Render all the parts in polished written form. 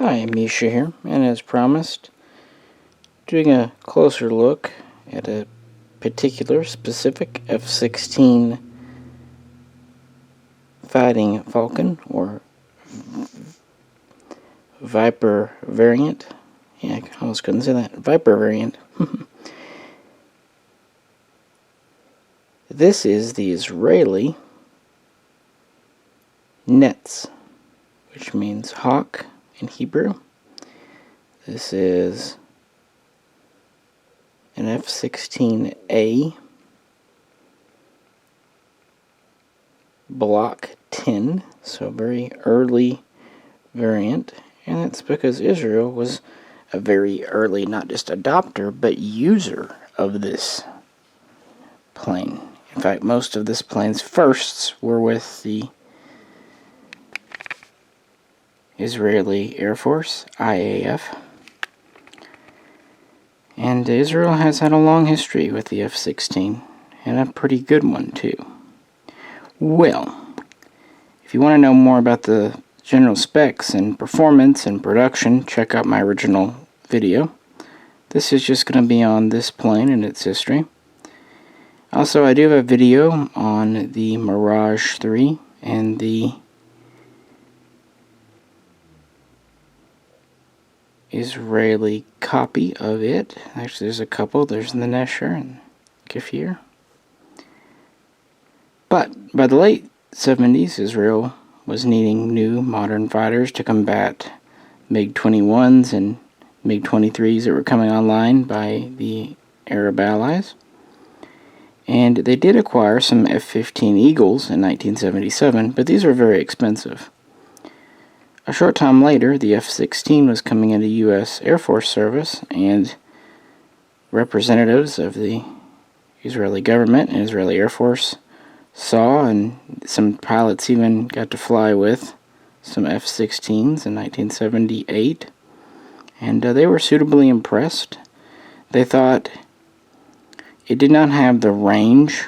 Hi, Misha here, and as promised, doing a closer look at a particular specific F-16 Fighting Falcon, or Viper variant. Yeah, I almost couldn't say that. Viper variant. This is the Israeli Netz, which means hawk in Hebrew. This is an F-16A Block 10, so a very early variant, and that's because Israel was a very early, not just adopter, but user of this plane. In fact, most of this plane's firsts were with the Israeli Air Force, IAF. And Israel has had a long history with the F-16, and a pretty good one too. Well, if you want to know more about the general specs and performance and production, check out my original video. This is just going to be on this plane and its history. Also, I do have a video on the Mirage 3 and the Israeli copy of it. Actually, there's a couple. There's the Nesher and Kafir. But by the late 70s, Israel was needing new modern fighters to combat MiG-21s and MiG-23s that were coming online by the Arab allies. And they did acquire some F-15 Eagles in 1977, but these were very expensive. A short time later, the F-16 was coming into U.S. Air Force service, and representatives of the Israeli government and Israeli Air Force saw, and some pilots even got to fly with, some F-16s in 1978, and they were suitably impressed. They thought it did not have the range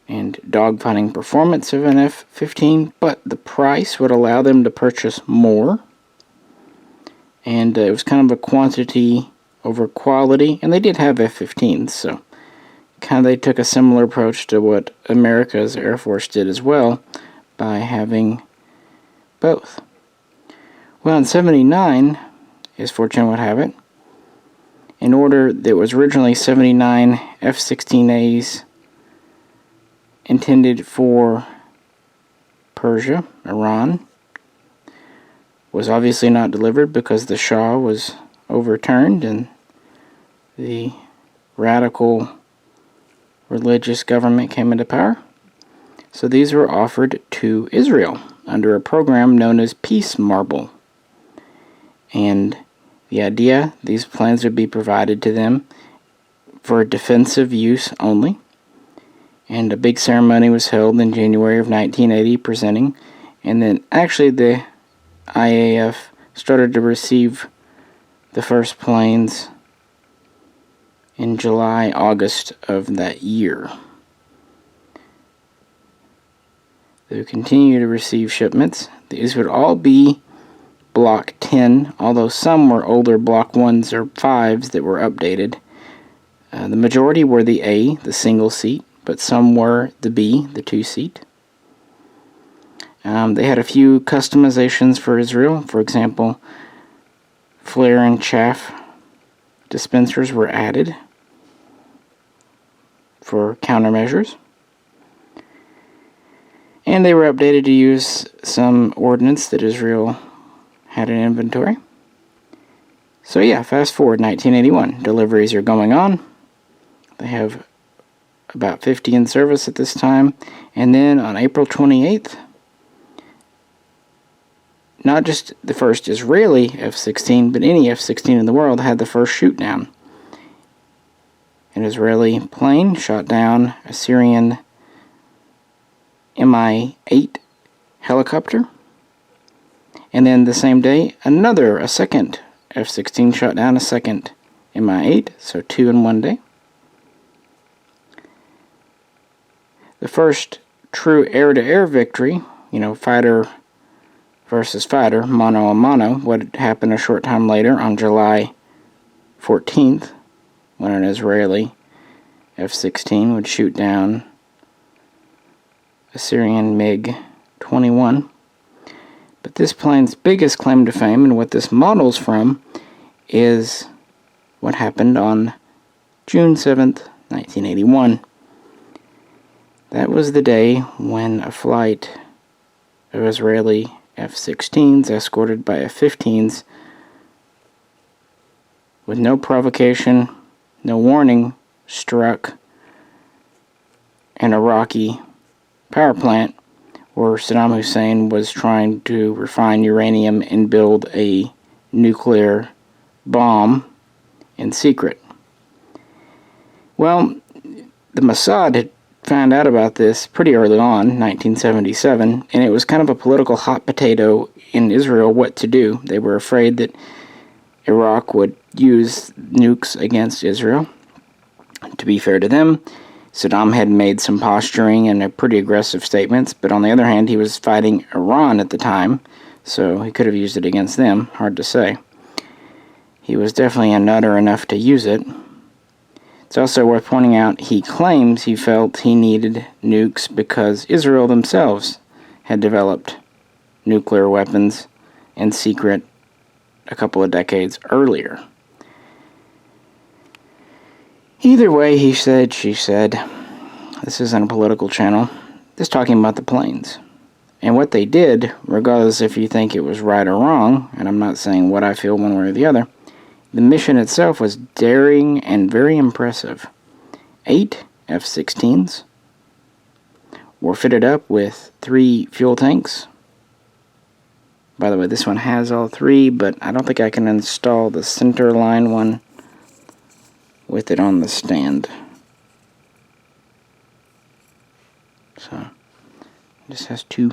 and dogfighting performance of an F-15, but the price would allow them to purchase more, and it was kind of a quantity over quality, and they did have F-15s, so kind of they took a similar approach to what America's Air Force did as well, by having both. Well, in 79, as fortune would have it, in order, there was originally 79 F-16As intended for Persia, Iran, was obviously not delivered because the Shah was overturned and the radical religious government came into power. So these were offered to Israel under a program known as Peace Marble. And the idea, these planes would be provided to them for defensive use only. And a big ceremony was held in January of 1980 presenting. And then actually the IAF started to receive the first planes in July, August of that year. They would continue to receive shipments. These would all be Block 10, although some were older Block 1s or 5s that were updated. The majority were the A, the single seat, but some were the B, the two-seat. They had a few customizations for Israel. For example, flare and chaff dispensers were added for countermeasures. And they were updated to use some ordnance that Israel had in inventory. So yeah, fast forward 1981. Deliveries are going on. They have about 50 in service at this time. And then on April 28th, not just the first Israeli F-16, but any F-16 in the world had the first shoot down. An Israeli plane shot down a Syrian Mi-8 helicopter. And then the same day, a second F-16 shot down a second Mi-8, so 2 in one day. The first true air-to-air victory, fighter versus fighter, mano a mano, what happened a short time later on July 14th, when an Israeli F-16 would shoot down a Syrian MiG-21. But this plane's biggest claim to fame, and what this model's from, is what happened on June 7th, 1981. That was the day when a flight of Israeli F-16s escorted by F-15s with no provocation, no warning, struck an Iraqi power plant where Saddam Hussein was trying to refine uranium and build a nuclear bomb in secret. Well, the Mossad had found out about this pretty early on, 1977, and it was kind of a political hot potato in Israel what to do. They were afraid that Iraq would use nukes against Israel. To be fair to them, Saddam had made some posturing and pretty aggressive statements, but on the other hand, he was fighting Iran at the time, so he could have used it against them. Hard to say. He was definitely a nutter enough to use it. It's also worth pointing out he claims he felt he needed nukes because Israel themselves had developed nuclear weapons in secret a couple of decades earlier. Either way, he said, she said, this isn't a political channel. Just talking about the planes. And what they did, regardless if you think it was right or wrong, and I'm not saying what I feel one way or the other, the mission itself was daring and very impressive. 8 F-16s were fitted up with 3 fuel tanks. By the way, this one has all 3, but I don't think I can install the center line one with it on the stand. So, it just has 2.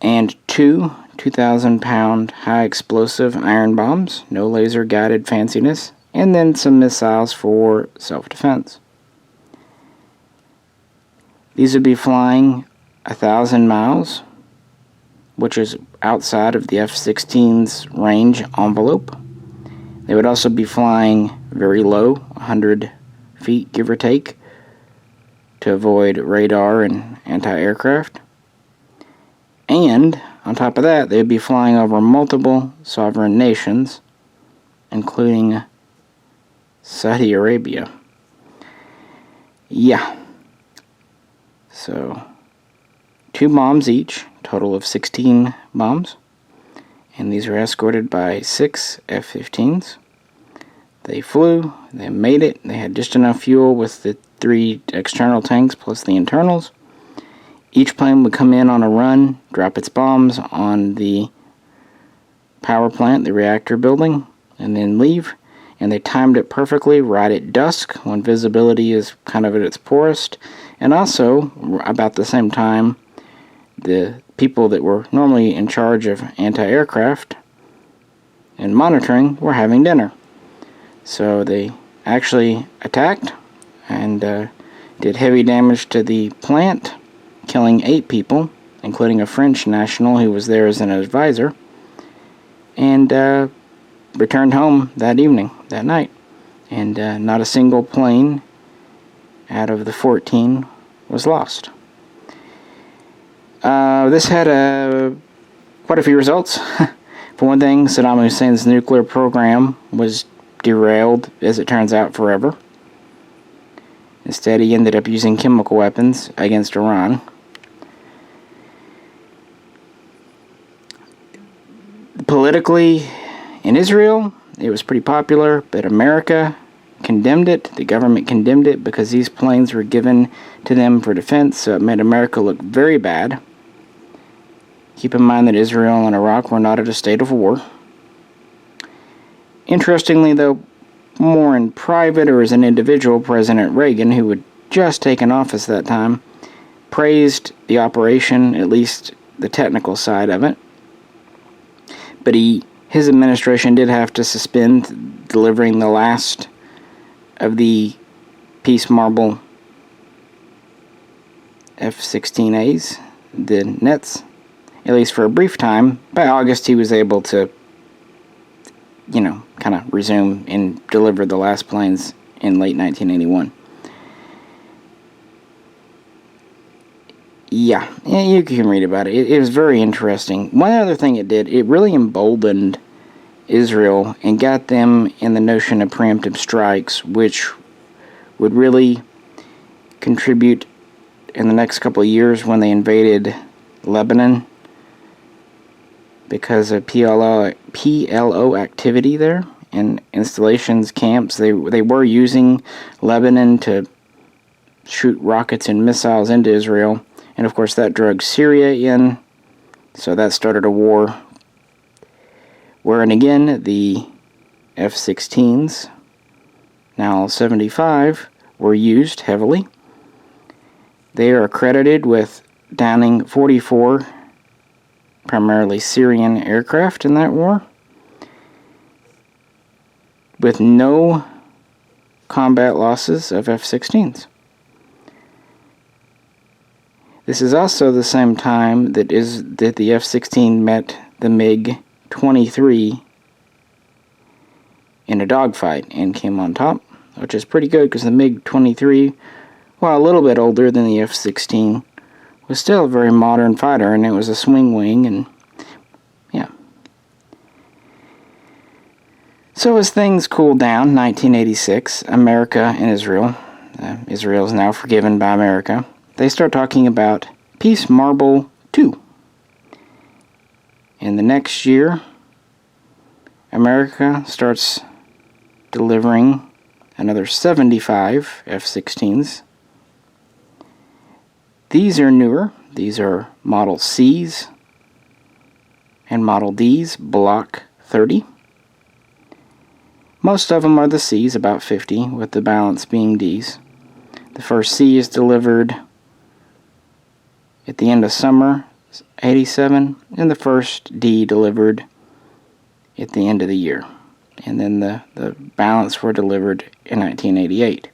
And 2 2,000-pound high-explosive iron bombs, no laser-guided fanciness, and then some missiles for self-defense. These would be flying 1,000 miles, which is outside of the F-16's range envelope. They would also be flying very low, 100 feet, give or take, to avoid radar and anti-aircraft. And on top of that, they would be flying over multiple sovereign nations, including Saudi Arabia. Yeah. So, 2 bombs each, total of 16 bombs. And these were escorted by 6 F-15s. They flew, they made it, they had just enough fuel with the 3 external tanks plus the internals. Each plane would come in on a run, drop its bombs on the power plant, the reactor building, and then leave. And they timed it perfectly right at dusk when visibility is kind of at its poorest. And also, about the same time, the people that were normally in charge of anti-aircraft and monitoring were having dinner. So they actually attacked and did heavy damage to the plant, killing 8 people, including a French national who was there as an advisor, and returned home that evening, that night. And not a single plane out of the 14 was lost. This had quite a few results. For one thing, Saddam Hussein's nuclear program was derailed, as it turns out, forever. Instead, he ended up using chemical weapons against Iran. Politically, in Israel, it was pretty popular, but America condemned it. The government condemned it because these planes were given to them for defense, so it made America look very bad. Keep in mind that Israel and Iraq were not at a state of war. Interestingly, though, more in private or as an individual, President Reagan, who had just taken office that time, praised the operation, at least the technical side of it. But his administration did have to suspend delivering the last of the Peace Marble F-16As, the Netz, at least for a brief time. By August, he was able to, kind of resume and deliver the last planes in late 1981. Yeah, you can read about it. It was very interesting. One other thing it did, it really emboldened Israel and got them in the notion of preemptive strikes, which would really contribute in the next couple of years when they invaded Lebanon because of PLO activity there and installations, camps. They were using Lebanon to shoot rockets and missiles into Israel, and of course that drug Syria in, so that started a war wherein again the F-16s, now 75, were used heavily. They are credited with downing 44 primarily Syrian aircraft in that war, with no combat losses of F-16s. This is also the same time that the F-16 met the MiG-23 in a dogfight and came on top, which is pretty good because the MiG-23, while a little bit older than the F-16, was still a very modern fighter, and it was a swing wing, and yeah. So as things cooled down, 1986, America and Israel, Israel is now forgiven by America, they start talking about Peace Marble II. In the next year, America starts delivering another 75 F-16s. These are newer. These are Model Cs and Model Ds, Block 30. Most of them are the Cs, about 50, with the balance being Ds. The first C is delivered at the end of summer 87, and the first D delivered at the end of the year. And then the balance were delivered in 1988.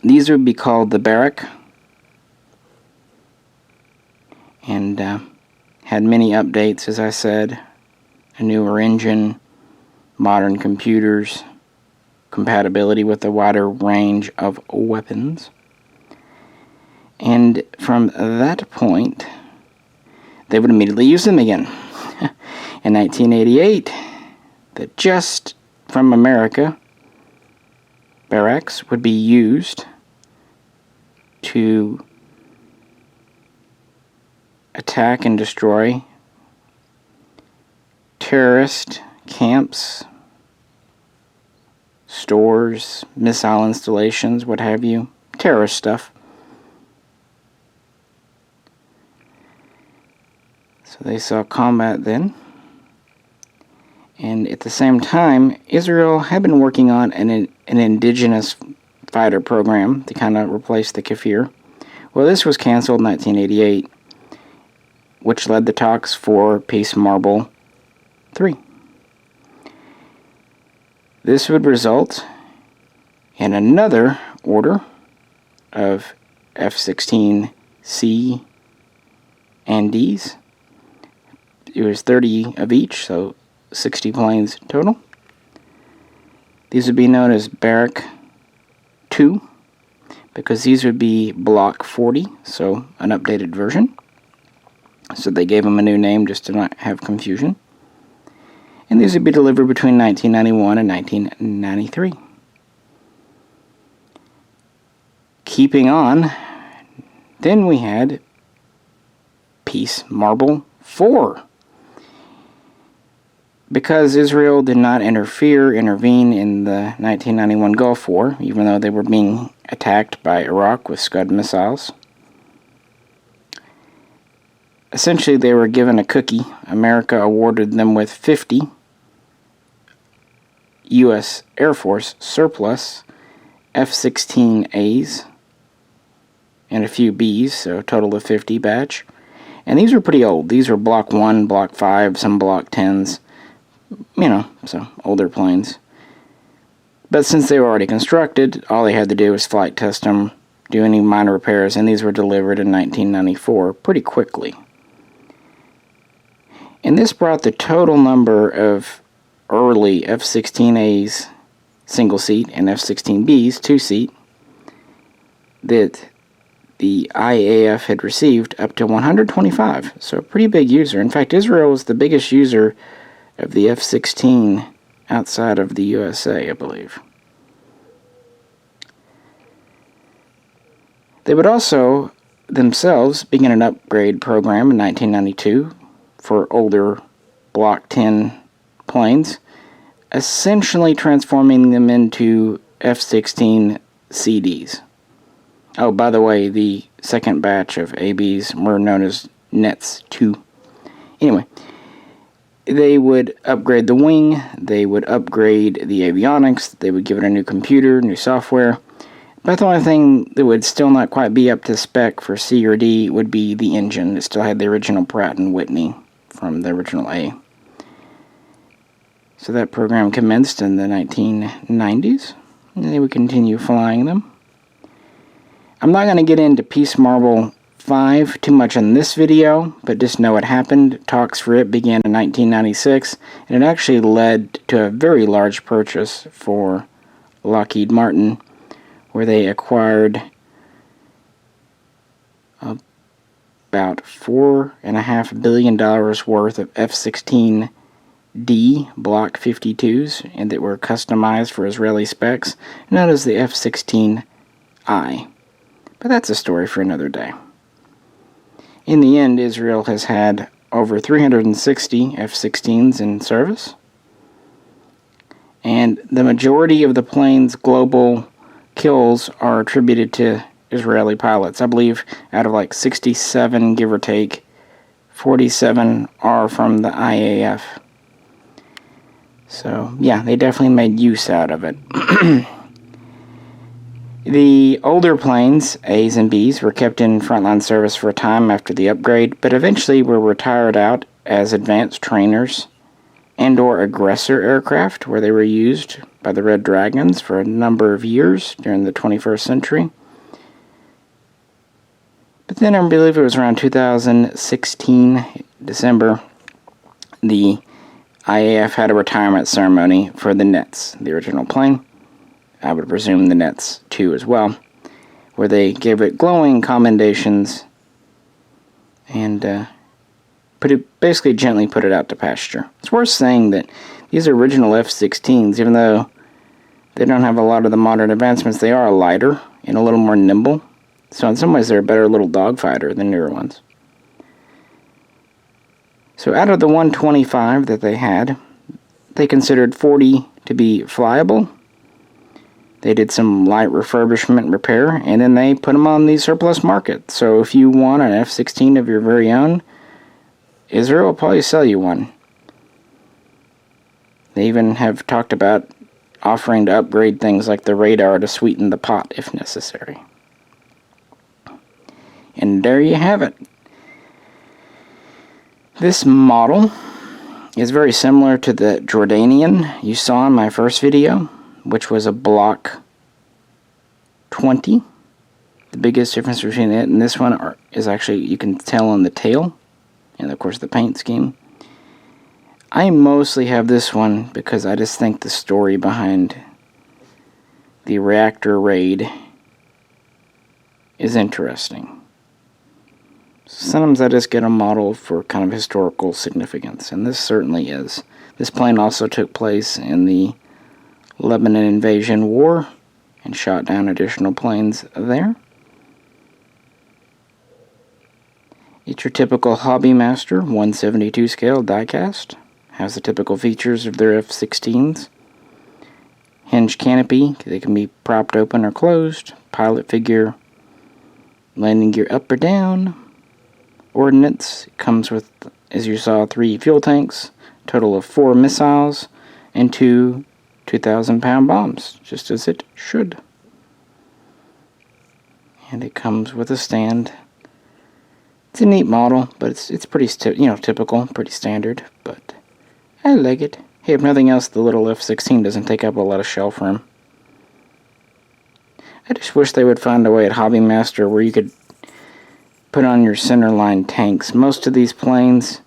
These would be called the Barrack, and had many updates, as I said, a newer engine, modern computers, compatibility with a wider range of weapons. And from that point, they would immediately use them again. In 1988, that just from America, Barracks would be used to attack and destroy terrorist camps, stores, missile installations, what have you, terrorist stuff. So they saw combat then. And at the same time, Israel had been working on an indigenous fighter program to kind of replace the Kafir. Well, this was canceled in 1988, which led the talks for Peace Marble III. This would result in another order of F-16C and Ds. It was 30 of each, so 60 planes total. These would be known as Barrack II, because these would be Block 40, so an updated version. So they gave them a new name just to not have confusion. And these would be delivered between 1991 and 1993. Keeping on, then we had Peace Marble IV. Because Israel did not intervene in the 1991 Gulf War, even though they were being attacked by Iraq with Scud missiles, essentially they were given a cookie. America awarded them with 50 U.S. Air Force surplus F-16As and a few Bs, so a total of 50 batch. And these were pretty old. These were Block 1, Block 5, some Block 10s. So older planes. But since they were already constructed, all they had to do was flight test them, do any minor repairs, and these were delivered in 1994 pretty quickly. And this brought the total number of early F-16As single seat and F-16Bs two seat that the IAF had received up to 125. So a pretty big user. In fact, Israel was the biggest user of the F-16 outside of the USA, I believe. They would also themselves begin an upgrade program in 1992 for older Block 10 planes, essentially transforming them into F-16 CDs. Oh, by the way, the second batch of ABs were known as Netz 2. Anyway, they would upgrade the wing, they would upgrade the avionics, they would give it a new computer, new software. But the only thing that would still not quite be up to spec for C or D would be the engine. It still had the original Pratt & Whitney from the original A. So that program commenced in the 1990s, and they would continue flying them. I'm not going to get into Peace Marble 5 too much in this video, but just know it happened. Talks for it began in 1996, and it actually led to a very large purchase for Lockheed Martin, where they acquired about $4.5 billion worth of F-16D Block 52s, and that were customized for Israeli specs, known as the F-16I. But that's a story for another day. In the end, Israel has had over 360 F-16s in service, and the majority of the plane's global kills are attributed to Israeli pilots. I believe out of like 67, give or take, 47 are from the IAF. So, yeah, they definitely made use out of it. The older planes, A's and B's, were kept in frontline service for a time after the upgrade, but eventually were retired out as advanced trainers and/or aggressor aircraft, where they were used by the Red Dragons for a number of years during the 21st century. But then I believe it was around 2016, December, the IAF had a retirement ceremony for the Netz, the original plane. I would presume the Netz 2 as well, where they gave it glowing commendations and basically gently put it out to pasture. It's worth saying that these original F-16s, even though they don't have a lot of the modern advancements, they are lighter and a little more nimble. So in some ways they're a better little dogfighter than newer ones. So out of the 125 that they had, they considered 40 to be flyable. They did some light refurbishment and repair, and then they put them on the surplus market. So if you want an F-16 of your very own, Israel will probably sell you one. They even have talked about offering to upgrade things like the radar to sweeten the pot if necessary. And there you have it. This model is very similar to the Jordanian you saw in my first video, which was a Block 20. The biggest difference between it and this one is actually, you can tell on the tail, and of course the paint scheme. I mostly have this one because I just think the story behind the Reactor raid is interesting. Sometimes I just get a model for kind of historical significance, and this certainly is. This plane also took place in the Lebanon Invasion War and shot down additional planes there. It's your typical Hobbymaster 1/72 scale diecast. Has the typical features of their F-16s. Hinge canopy, they can be propped open or closed. Pilot figure, landing gear up or down. Ordnance comes with, as you saw, 3 fuel tanks, total of 4 missiles, and 2 2,000-pound bombs, just as it should. And it comes with a stand. It's a neat model, but it's pretty typical, pretty standard, but I like it. Hey, if nothing else, the little F-16 doesn't take up a lot of shelf room. I just wish they would find a way at Hobbymaster where you could put on your centerline tanks. Most of these planes,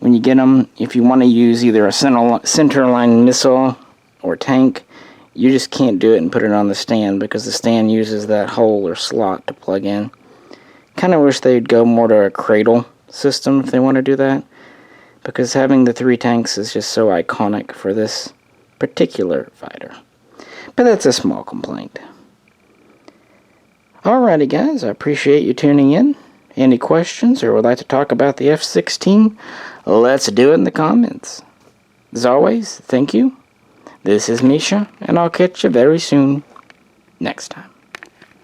when you get them, if you want to use either a centerline missile or tank, you just can't do it and put it on the stand because the stand uses that hole or slot to plug in. Kind of wish they'd go more to a cradle system if they want to do that, because having the 3 tanks is just so iconic for this particular fighter. But that's a small complaint. Alrighty guys, I appreciate you tuning in. Any questions or would like to talk about the F-16? Let's do it in the comments. As always, thank you. This is Misha, and I'll catch you very soon next time.